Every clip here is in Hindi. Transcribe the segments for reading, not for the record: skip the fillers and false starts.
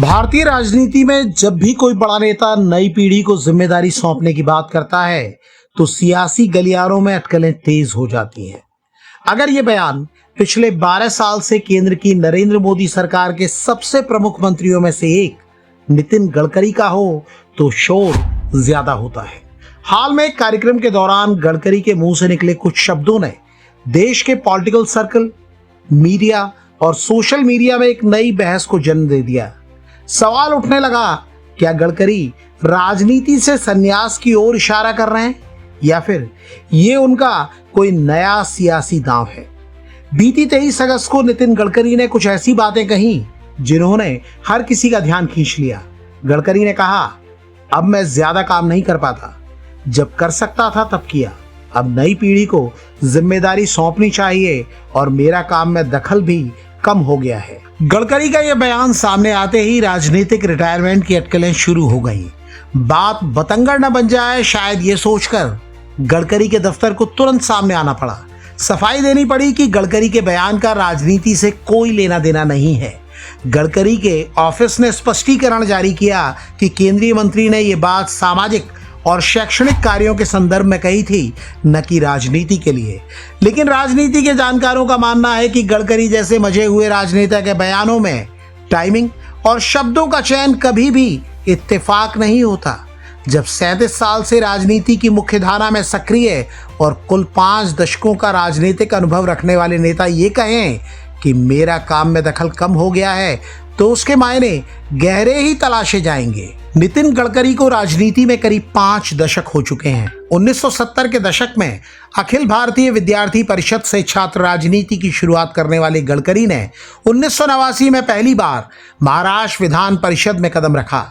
भारतीय राजनीति में जब भी कोई बड़ा नेता नई पीढ़ी को जिम्मेदारी सौंपने की बात करता है तो सियासी गलियारों में अटकलें तेज हो जाती हैं। अगर ये बयान पिछले 12 साल से केंद्र की नरेंद्र मोदी सरकार के सबसे प्रमुख मंत्रियों में से एक नितिन गडकरी का हो तो शोर ज्यादा होता है। हाल में एक कार्यक्रम के दौरान गडकरी के मुंह से निकले कुछ शब्दों ने देश के पॉलिटिकल सर्कल, मीडिया और सोशल मीडिया में एक नई बहस को जन्म दे दिया। सवाल उठने लगा, क्या गडकरी राजनीति से संन्यास की ओर इशारा कर रहे हैं या फिर ये उनका कोई नया सियासी दांव है। बीती 23 अगस्त को नितिन गडकरी ने कुछ ऐसी बातें कही जिन्होंने हर किसी का ध्यान खींच लिया। गडकरी ने कहा, अब मैं ज्यादा काम नहीं कर पाता, जब कर सकता था तब किया। अब नई पीढ़ी को जिम्मेदारी सौंपनी चाहिए और मेरा काम में दखल भी कम हो गया है। गडकरी का यह बयान सामने आते ही राजनीतिक रिटायरमेंट की अटकलें शुरू हो गई। बात बतंगड़ न बन जाए, शायद ये सोचकर गडकरी के दफ्तर को तुरंत सामने आना पड़ा। सफाई देनी पड़ी कि गडकरी के बयान का राजनीति से कोई लेना देना नहीं है। गडकरी के ऑफिस ने स्पष्टीकरण जारी किया कि केंद्रीय मंत्री ने यह बात सामाजिक और शैक्षणिक कार्यों के संदर्भ में कही थी, न कि राजनीति के लिए। लेकिन राजनीति के जानकारों का मानना है कि गडकरी जैसे मजे हुए राजनेता के बयानों में टाइमिंग और शब्दों का चयन कभी भी इत्तेफाक नहीं होता। जब 37 साल से राजनीति की मुख्य धारा में सक्रिय और कुल 5 दशकों का राजनीतिक अनुभव रखने वाले नेता ये कहें कि मेरा काम में दखल कम हो गया है, तो उसके मायने गहरे ही तलाशे जाएंगे। नितिन गडकरी को राजनीति में करीब 5 दशक हो चुके हैं। 1970 के दशक में अखिल भारतीय विद्यार्थी परिषद से छात्र राजनीति की शुरुआत करने वाले गडकरी ने 1989 में पहली बार महाराष्ट्र विधान परिषद में कदम रखा।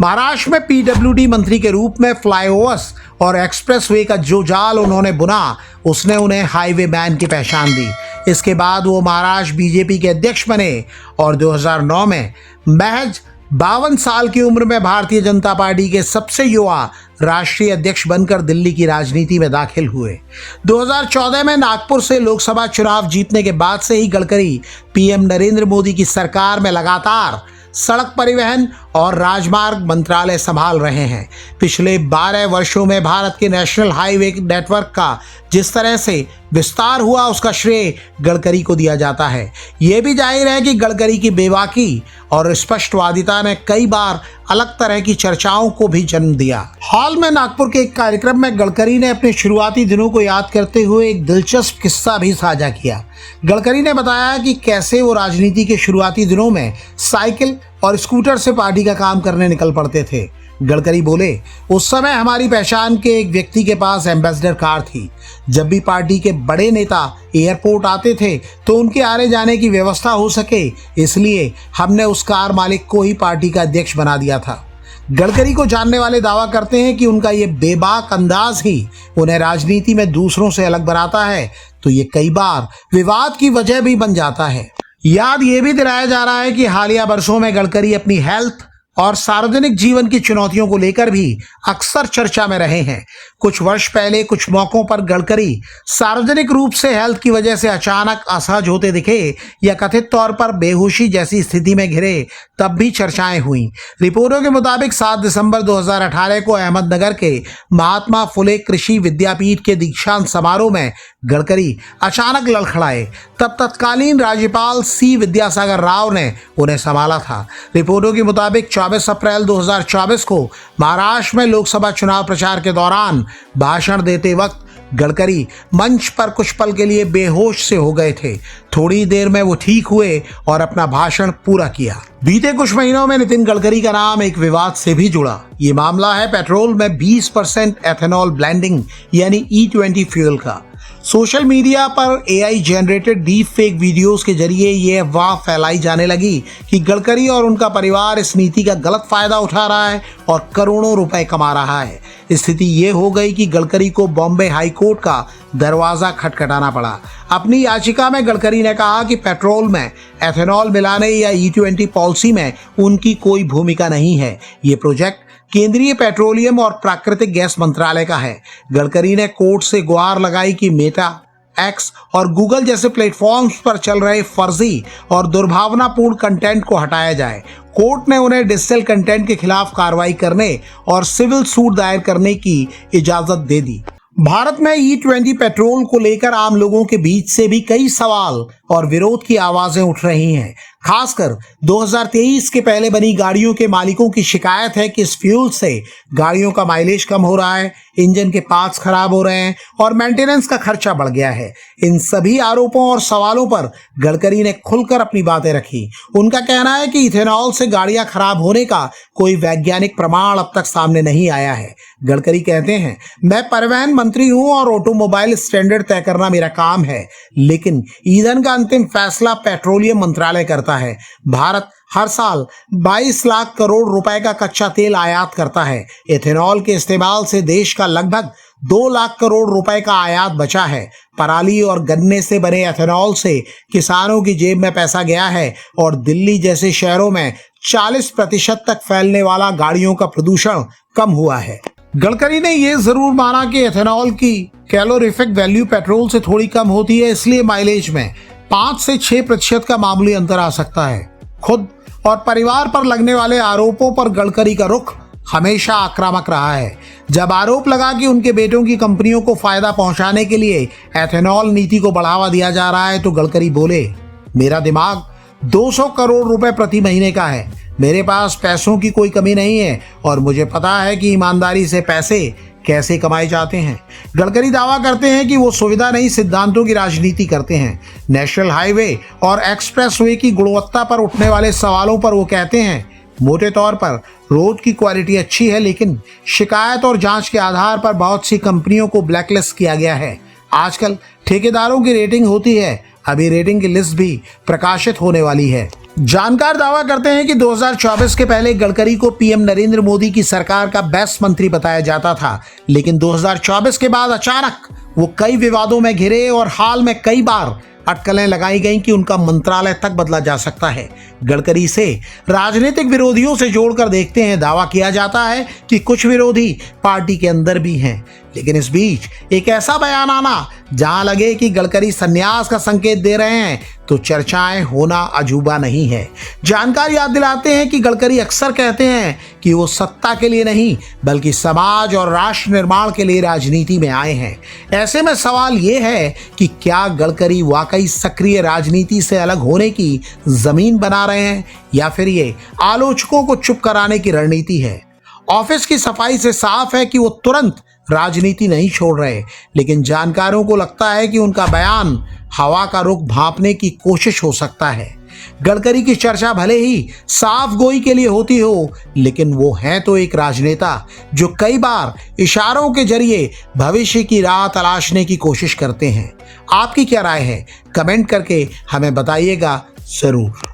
महाराष्ट्र में पीडब्ल्यूडी मंत्री के रूप में फ्लाईओवर्स और एक्सप्रेसवे का जो जाल उन्होंने बुना, उसने उन्हें हाईवे मैन की पहचान दी। इसके बाद वो महाराष्ट्र बीजेपी के अध्यक्ष बने और 2009 में महज 52 साल की उम्र में भारतीय जनता पार्टी के सबसे युवा राष्ट्रीय अध्यक्ष बनकर दिल्ली की राजनीति में दाखिल हुए। 2014 में नागपुर से लोकसभा चुनाव जीतने के बाद से ही गडकरी पीएम नरेंद्र मोदी की सरकार में लगातार सड़क परिवहन और राजमार्ग मंत्रालय संभाल रहे हैं। पिछले 12 वर्षों में भारत के नेशनल हाईवे नेटवर्क का जिस तरह से विस्तार हुआ, उसका श्रेय गडकरी को दिया जाता है। यह भी जाहिर है कि गडकरी की बेबाकी और स्पष्टवादिता ने कई बार अलग तरह की चर्चाओं को भी जन्म दिया। हाल में नागपुर के एक कार्यक्रम में गडकरी ने अपने शुरुआती दिनों को याद करते हुए एक दिलचस्प किस्सा भी साझा किया। गडकरी ने बताया कि कैसे वो राजनीति के शुरुआती दिनों में साइकिल और स्कूटर से पार्टी का काम करने निकल पड़ते थे। गडकरी बोले, उस समय हमारी पहचान के एक व्यक्ति के पास एम्बेसडर कार थी। जब भी पार्टी के बड़े नेता एयरपोर्ट आते थे तो उनके आने जाने की व्यवस्था हो सके, इसलिए हमने उस कार मालिक को ही पार्टी का अध्यक्ष बना दिया था। गडकरी को जानने वाले दावा करते हैं कि उनका ये बेबाक अंदाज ही उन्हें राजनीति में दूसरों से अलग बनाता है, तो ये कई बार विवाद की वजह भी बन जाता है। याद ये भी दिलाया जा रहा है कि हालिया वर्षों में गडकरी अपनी हेल्थ और सार्वजनिक जीवन की चुनौतियों को लेकर भी अक्सर चर्चा में रहे हैं। कुछ वर्ष पहले कुछ मौकों पर गडकरी सार्वजनिक रूप से हेल्थ की वजह से अचानक असहज होते दिखे या कथित तौर पर बेहोशी जैसी स्थिति में घिरे, तब भी चर्चाएं हुई। रिपोर्टों के मुताबिक 7 दिसंबर 2018 को अहमदनगर के महात्मा फुले कृषि विद्यापीठ के दीक्षांत समारोह में गडकरी अचानक लड़खड़ाए। तब तत्कालीन राज्यपाल सी विद्यासागर राव ने उन्हें संभाला था। रिपोर्टों के मुताबिक 24 अप्रैल 2024 को महाराष्ट्र में लोकसभा चुनाव प्रचार के दौरान भाषण देते वक्त गडकरी मंच पर कुछ पल के लिए बेहोश से हो गए थे। थोड़ी देर में वो ठीक हुए और अपना भाषण पूरा किया। बीते कुछ महीनों में नितिन गडकरी का नाम एक विवाद से भी जुड़ा। ये मामला है पेट्रोल में 20% एथेनॉल ब्लेंडिंग यानी E20 फ्यूल का। सोशल मीडिया पर AI generated deep fake videos के जरिए ये अफवाह फैलाई जाने लगी कि गडकरी और उनका परिवार इस नीति का गलत फायदा उठा रहा है और करोड़ों रुपए कमा रहा है। स्थिति ये हो गई कि गडकरी को बॉम्बे हाई कोर्ट का दरवाजा खटखटाना पड़ा। अपनी याचिका में गडकरी ने कहा कि पेट्रोल में एथेनॉल मिलाने या E20 पॉलिसी में उनकी कोई भूमिका नहीं है। ये प्रोजेक्ट केंद्रीय पेट्रोलियम और प्राकृतिक गैस मंत्रालय का है। गडकरी ने कोर्ट से गुहार लगाई कि मेटा एक्स और गूगल जैसे प्लेटफॉर्म्स पर चल रहे फर्जी और दुर्भावनापूर्ण कंटेंट को हटाया जाए। कोर्ट ने उन्हें डिजिटल कंटेंट के खिलाफ कार्रवाई करने और सिविल सूट दायर करने की इजाजत दे दी। भारत में E20 पेट्रोल को लेकर आम लोगों के बीच से भी कई सवाल और विरोध की आवाजें उठ रही हैं। खासकर 2023 के पहले बनी गाड़ियों के मालिकों की शिकायत है कि इस फ्यूल से गाड़ियों का माइलेज कम हो रहा है, इंजन के पार्ट्स खराब हो रहे हैं और मेंटेनेंस का खर्चा बढ़ गया है। इन सभी आरोपों और सवालों पर गडकरी ने खुलकर अपनी बातें रखी। उनका कहना है कि इथेनॉल से गाड़ियां खराब होने का कोई वैज्ञानिक प्रमाण अब तक सामने नहीं आया है। गडकरी कहते हैं, मैं परिवहन मंत्री हूं और ऑटोमोबाइल स्टैंडर्ड तय करना मेरा काम है, लेकिन ईंधन का अंतिम फैसला पेट्रोलियम मंत्रालय करता है। भारत हर साल 22 लाख करोड़ रुपए का कच्चा तेल आयात करता है। एथेनॉल के इस्तेमाल से देश का लगभग 2 लाख करोड़ रुपए का आयात बचा है। पराली और गन्ने से बने एथेनॉल से किसानों की जेब में पैसा गया है और दिल्ली जैसे शहरों में 40% तक फैलने वाला गाड़ियों का प्रदूषण कम हुआ है। गडकरी ने यह जरूर माना कि एथेनॉल की कैलोरीफिक वैल्यू पेट्रोल से थोड़ी कम होती है, इसलिए माइलेज में 5 से 6% का मामूली अंतर आ सकता है। खुद और परिवार पर लगने वाले आरोपों पर गडकरी का रुख हमेशा आक्रामक रहा है। जब आरोप लगा कि उनके बेटों की कंपनियों को फायदा पहुंचाने के लिए एथेनॉल नीति को बढ़ावा दिया जा रहा है, तो गडकरी बोले, मेरा दिमाग 200 करोड़ रुपए प्रति महीने का है। मेरे पास पैसों की कोई कमी नहीं है और मुझे पता है कि ईमानदारी से पैसे कैसे कमाए जाते हैं। गडकरी दावा करते हैं कि वो सुविधा नहीं, सिद्धांतों की राजनीति करते हैं। नेशनल हाईवे और एक्सप्रेसवे की गुणवत्ता पर उठने वाले सवालों पर वो कहते हैं, मोटे तौर पर रोड की क्वालिटी अच्छी है, लेकिन शिकायत और जांच के आधार पर बहुत सी कंपनियों को ब्लैकलिस्ट किया गया है। आजकल ठेकेदारों की रेटिंग होती है, अभी रेटिंग की लिस्ट भी प्रकाशित होने वाली है। जानकार दावा करते हैं कि 2024 के पहले गडकरी को पीएम नरेंद्र मोदी की सरकार का बेस्ट मंत्री बताया जाता था, लेकिन 2024 के बाद अचानक वो कई विवादों में घिरे और हाल में कई बार अटकलें लगाई गई कि उनका मंत्रालय तक बदला जा सकता है। गडकरी से राजनीतिक विरोधियों से जोड़कर देखते हैं। दावा किया जाता है कि कुछ विरोधी पार्टी के अंदर भी हैं, लेकिन इस बीच एक ऐसा बयान आना जहां लगे कि गडकरी संन्यास का संकेत दे रहे हैं, तो चर्चाएं होना अजूबा नहीं है। जानकार याद दिलाते हैं कि गडकरी अक्सर कहते हैं कि वो सत्ता के लिए नहीं, बल्कि समाज और राष्ट्र निर्माण के लिए राजनीति में आए हैं। ऐसे में सवाल ये है कि क्या गडकरी वाकई सक्रिय राजनीति से अलग होने की जमीन बना रहे हैं, या फिर ये आलोचकों को चुप कराने की रणनीति है। ऑफिस की सफाई से साफ है कि वो तुरंत राजनीति नहीं छोड़ रहे, लेकिन जानकारों को लगता है कि उनका बयान हवा का रुख भांपने की कोशिश हो सकता है। गडकरी की चर्चा भले ही साफ गोई के लिए होती हो, लेकिन वो हैं तो एक राजनेता जो कई बार इशारों के जरिए भविष्य की राह तलाशने की कोशिश करते हैं। आपकी क्या राय है? कमेंट करके हमें बताइएगा जरूर।